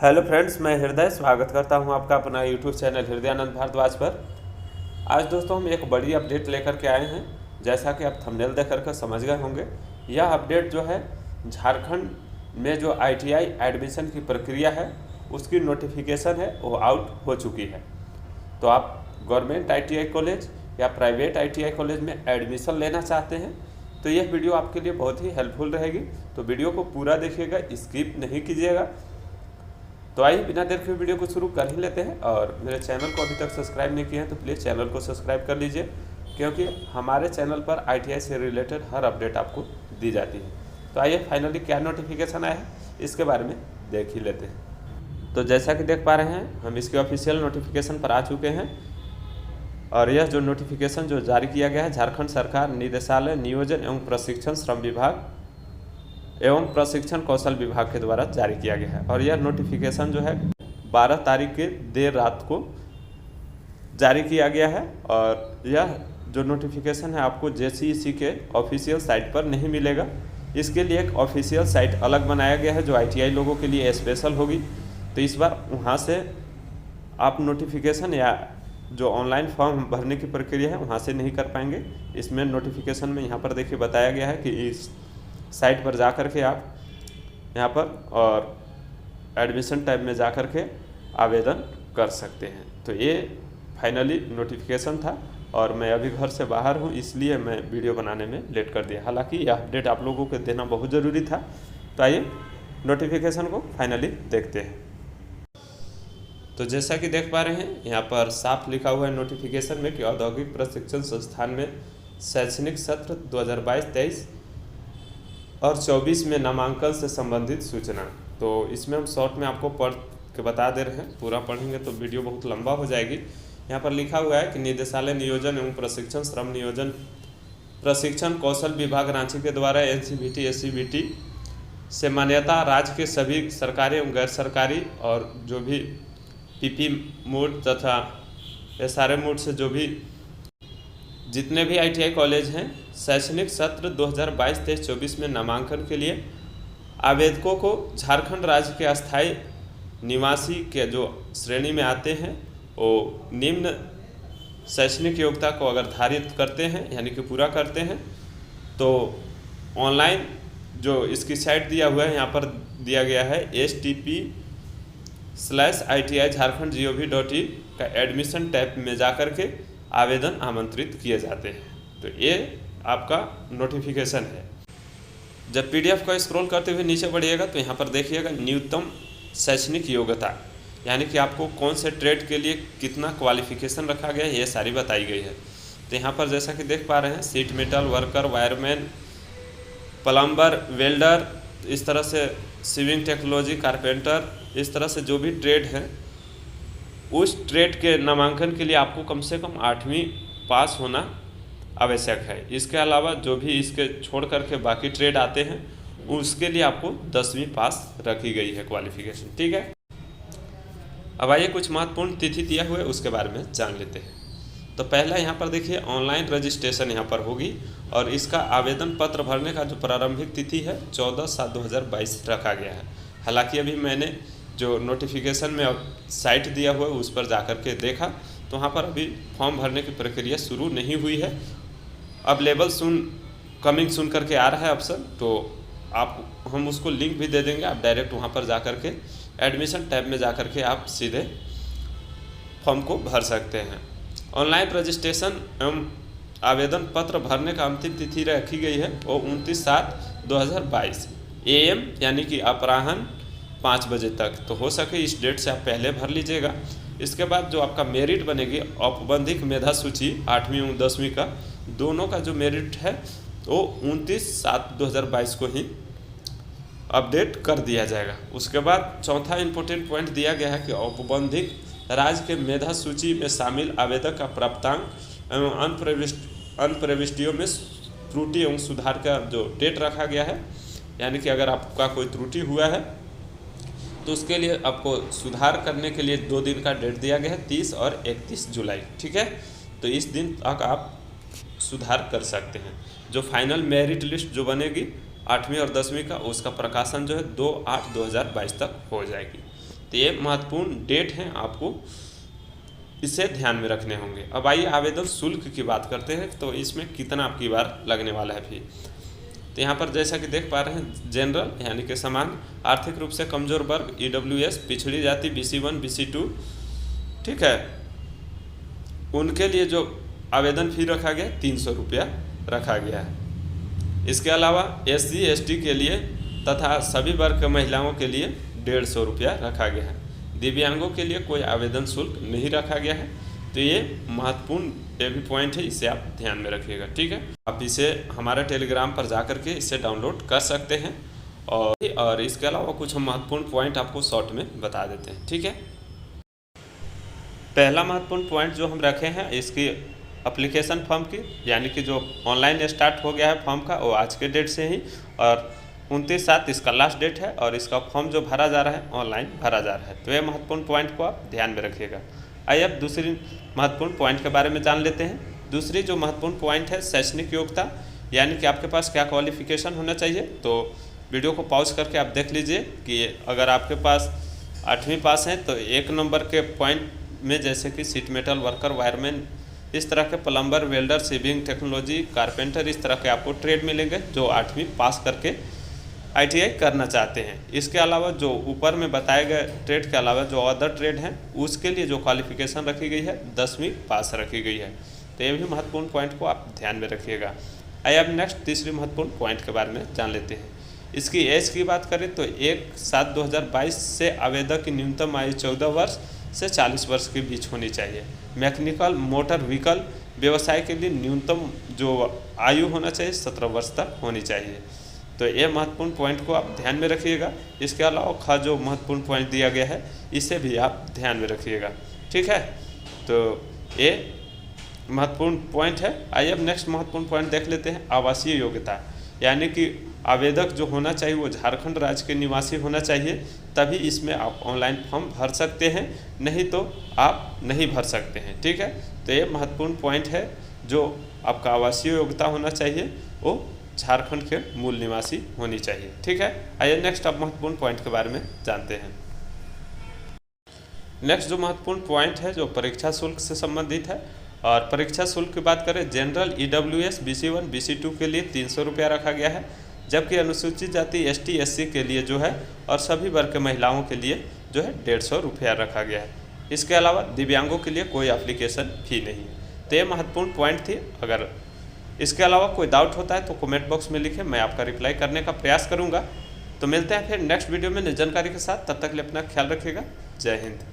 Hello friends, मैं हृदय स्वागत करता हूं आपका अपना यूट्यूब चैनल हृदयानंद भारद्वाज पर। आज दोस्तों हम एक बड़ी अपडेट लेकर के आए हैं। जैसा कि आप थंबनेल देख कर समझ गए होंगे, यह अपडेट जो है झारखंड में जो आईटीआई एडमिशन की प्रक्रिया है उसकी नोटिफिकेशन है वो आउट हो चुकी है। तो आप गवर्नमेंट आईटीआई कॉलेज या प्राइवेट आईटीआई कॉलेज में एडमिशन लेना चाहते हैं तो यह वीडियो आपके लिए बहुत ही हेल्पफुल रहेगी। तो वीडियो को पूरा देखिएगा, स्किप नहीं कीजिएगा। तो आइए बिना देर के वीडियो को शुरू कर ही लेते हैं। और मेरे चैनल को अभी तक सब्सक्राइब नहीं किए हैं तो प्लीज़ चैनल को सब्सक्राइब कर लीजिए, क्योंकि हमारे चैनल पर आईटीआई से रिलेटेड हर अपडेट आपको दी जाती है। तो आइए फाइनली क्या नोटिफिकेशन आया है इसके बारे में देख ही लेते हैं। तो जैसा कि देख पा रहे हैं, हम इसके ऑफिशियल नोटिफिकेशन पर आ चुके हैं। और यह जो नोटिफिकेशन जो जारी किया गया है झारखंड सरकार निदेशालय नियोजन एवं प्रशिक्षण श्रम विभाग एवं प्रशिक्षण कौशल विभाग के द्वारा जारी किया गया है। और यह नोटिफिकेशन जो है 12 तारीख के देर रात को जारी किया गया है। और यह जो नोटिफिकेशन है आपको जेसीईसी के ऑफिशियल साइट पर नहीं मिलेगा। इसके लिए एक ऑफिशियल साइट अलग बनाया गया है जो आईटीआई लोगों के लिए स्पेशल होगी। तो इस बार वहाँ से आप नोटिफिकेशन या जो ऑनलाइन फॉर्म भरने की प्रक्रिया है वहाँ से नहीं कर पाएंगे। इसमें नोटिफिकेशन में यहाँ पर देखिए बताया गया है कि इस साइट पर जा कर के आप यहाँ पर और एडमिशन टैब में जा कर के आवेदन कर सकते हैं। तो ये फाइनली नोटिफिकेशन था और मैं अभी घर से बाहर हूँ, इसलिए मैं वीडियो बनाने में लेट कर दिया। हालांकि यह अपडेट आप लोगों को देना बहुत ज़रूरी था। तो आइए नोटिफिकेशन को फाइनली देखते हैं। तो जैसा कि देख पा रहे हैं, यहाँ पर साफ लिखा हुआ है नोटिफिकेशन में कि औद्योगिक प्रशिक्षण संस्थान में शैक्षणिक सत्र 2022-23 और 24 में नामांकन से संबंधित सूचना। तो इसमें हम शॉर्ट में आपको पढ़ के बता दे रहे हैं, पूरा पढ़ेंगे तो वीडियो बहुत लंबा हो जाएगी। यहाँ पर लिखा हुआ है कि निदेशालय नियोजन एवं प्रशिक्षण श्रम नियोजन प्रशिक्षण कौशल विभाग रांची के द्वारा एनसीवीटी एससीवीटी से मान्यता राज्य के सभी सरकारी एवं गैर सरकारी और जो भी पीपी मोड तथा एसआरएम मोड से जो भी जितने भी आईटीआई कॉलेज हैं शैक्षणिक सत्र 2022-23-24 में नामांकन के लिए आवेदकों को झारखंड राज्य के अस्थायी निवासी के जो श्रेणी में आते हैं वो निम्न शैक्षणिक योग्यता को अगर धारित करते हैं यानी कि पूरा करते हैं तो ऑनलाइन जो इसकी साइट दिया हुआ है यहाँ पर दिया गया है http://iti jharkhand.gov.in का एडमिशन टैब में जा कर के आवेदन आमंत्रित किए जाते हैं। तो ये आपका नोटिफिकेशन है। जब पीडीएफ को स्क्रॉल करते हुए नीचे बढ़िएगा तो यहाँ पर देखिएगा न्यूनतम शैक्षणिक योग्यता, यानी कि आपको कौन से ट्रेड के लिए कितना क्वालिफिकेशन रखा गया है ये सारी बताई गई है। तो यहाँ पर जैसा कि देख पा रहे हैं seat metal worker, wireman, plumber, welder, इस तरह से सिविंग टेक्नोलॉजी, कारपेंटर, इस तरह से जो भी ट्रेड हैं उस ट्रेड के नामांकन के लिए आपको कम से कम 8वीं पास होना आवश्यक है। इसके अलावा जो भी इसके छोड़ करके बाकी ट्रेड आते हैं उसके लिए आपको 10वीं पास रखी गई है क्वालिफिकेशन। ठीक है, अब आइए कुछ महत्वपूर्ण तिथि दिया हुआ है उसके बारे में जान लेते हैं। तो पहला यहाँ पर देखिए ऑनलाइन रजिस्ट्रेशन यहाँ पर होगी और इसका आवेदन पत्र भरने का जो प्रारंभिक तिथि है 14/7/2022 रखा गया है। हालांकि अभी मैंने जो नोटिफिकेशन में साइट दिया हुआ है उस पर जाकर के देखा तो वहाँ पर अभी फॉर्म भरने की प्रक्रिया शुरू नहीं हुई है। अब लेवल सुन कमिंग सुन करके आ रहा है ऑप्शन, तो हम उसको लिंक भी दे देंगे। आप डायरेक्ट वहाँ पर जाकर के एडमिशन टैब में जाकर के आप सीधे फॉर्म को भर सकते हैं। ऑनलाइन रजिस्ट्रेशन एवं आवेदन पत्र भरने का अंतिम तिथि रखी गई है वो 29/7/2022 AM यानी कि अपराह्न 5 बजे तक। तो हो सके इस डेट से आप पहले भर लीजिएगा। इसके बाद जो आपका मेरिट बनेगी औपबंधिक मेधा सूची 8वीं और 10वीं का दोनों का जो मेरिट है वो 29/7/2022 को ही अपडेट कर दिया जाएगा। उसके बाद चौथा इम्पोर्टेंट पॉइंट दिया गया है कि औपबंधिक राज्य के मेधा सूची में शामिल आवेदक का प्राप्तांक एवं अनप्रविष्टियों में त्रुटि एवं सुधार का जो डेट रखा गया है, यानी कि अगर आपका कोई त्रुटि हुआ है तो उसके लिए आपको सुधार करने के लिए 2 दिन का डेट दिया गया है, 30 और 31 जुलाई। ठीक है, तो इस दिन तक आप सुधार कर सकते हैं। जो फाइनल मेरिट लिस्ट जो बनेगी 8वीं और 10वीं का उसका प्रकाशन जो है 2/8/2022 तक हो जाएगी। तो ये महत्वपूर्ण डेट हैं, आपको इसे ध्यान में रखने होंगे। अब आइए आवेदन शुल्क की बात करते हैं, तो इसमें कितना आपकी बार लगने वाला है फी। तो यहाँ पर जैसा कि देख पा रहे हैं, जनरल यानी कि सामान्य, आर्थिक रूप से कमजोर वर्ग, EWS, पिछड़ी जाति, BC1 BC2, ठीक है, उनके लिए जो आवेदन फ़ी रखा गया 300 रुपया रखा गया है। इसके अलावा SC ST के लिए तथा सभी वर्ग के महिलाओं के लिए 150 रुपया रखा गया है। दिव्यांगों के लिए कोई आवेदन शुल्क नहीं रखा गया है। तो ये महत्वपूर्ण ये भी पॉइंट है, इसे आप ध्यान में रखिएगा, ठीक है। आप इसे हमारे टेलीग्राम पर जाकर के इसे डाउनलोड कर सकते हैं। और इसके अलावा कुछ महत्वपूर्ण पॉइंट आपको शॉर्ट में बता देते हैं, ठीक है। पहला महत्वपूर्ण पॉइंट जो हम रखे हैं इसकी एप्लीकेशन फॉर्म की, यानी कि जो ऑनलाइन स्टार्ट हो गया है फॉर्म का, वो आज के डेट से ही, और 29/7 इसका लास्ट डेट है, और इसका फॉर्म जो भरा जा रहा है ऑनलाइन भरा जा रहा है। तो ये महत्वपूर्ण पॉइंट को आप ध्यान में रखिएगा। आइए अब दूसरी महत्वपूर्ण पॉइंट के बारे में जान लेते हैं। दूसरी जो महत्वपूर्ण पॉइंट है शैक्षणिक योग्यता, यानी कि आपके पास क्या क्वालिफिकेशन होना चाहिए। तो वीडियो को पॉज करके आप देख लीजिए कि अगर आपके पास 8वीं पास हैं तो 1 नंबर के पॉइंट में जैसे कि सीट मेटल वर्कर, वायरमैन, इस तरह के plumber, welder, sewing technology, carpenter, इस तरह के आपको ट्रेड मिलेंगे जो 8वीं पास करके ITI करना चाहते हैं। इसके अलावा जो ऊपर में बताए गए ट्रेड के अलावा जो अदर ट्रेड हैं उसके लिए जो क्वालिफिकेशन रखी गई है 10वीं पास रखी गई है। तो ये भी महत्वपूर्ण पॉइंट को आप ध्यान में रखिएगा। आइए अब नेक्स्ट तीसरी महत्वपूर्ण पॉइंट के बारे में जान लेते हैं। इसकी एज की बात करें तो 1/7/2022 से आवेदक की न्यूनतम आयु 14 वर्ष से 40 वर्ष के बीच होनी चाहिए। मैकेनिकल मोटर व्हीकल व्यवसाय के लिए न्यूनतम जो आयु होना चाहिए 17 वर्ष तक होनी चाहिए। तो ये महत्वपूर्ण पॉइंट को आप ध्यान में रखिएगा। इसके अलावा जो महत्वपूर्ण पॉइंट दिया गया है इसे भी आप ध्यान में रखिएगा, ठीक है। तो ये महत्वपूर्ण पॉइंट है। आइए अब नेक्स्ट महत्वपूर्ण पॉइंट देख लेते हैं, आवासीय योग्यता, यानी कि आवेदक जो होना चाहिए वो झारखंड राज्य के निवासी होना चाहिए, तभी इसमें आप ऑनलाइन फॉर्म भर सकते हैं, नहीं तो आप नहीं भर सकते हैं, ठीक है। तो ये महत्वपूर्ण पॉइंट है, जो आपका आवासीय योग्यता होना चाहिए वो झारखंड के मूल निवासी होनी चाहिए, ठीक है। आइए नेक्स्ट अब महत्वपूर्ण पॉइंट के बारे में जानते हैं। नेक्स्ट जो महत्वपूर्ण पॉइंट है जो परीक्षा शुल्क से संबंधित है, और परीक्षा शुल्क की बात करें जनरल, EWS, BC1 BC2 के लिए 300 रुपया रखा गया है, जबकि अनुसूचित जाति ST SC के लिए जो है और सभी वर्ग के महिलाओं के लिए जो है 150 रुपया रखा गया है। इसके अलावा दिव्यांगों के लिए कोई एप्लीकेशन फी नहीं है। तो ये महत्वपूर्ण पॉइंट थी। अगर इसके अलावा कोई डाउट होता है तो कमेंट बॉक्स में लिखें, मैं आपका रिप्लाई करने का प्रयास करूंगा। तो मिलते हैं फिर नेक्स्ट वीडियो में नई जानकारी के साथ, तब तक के लिए अपना ख्याल रखिएगा। जय हिंद।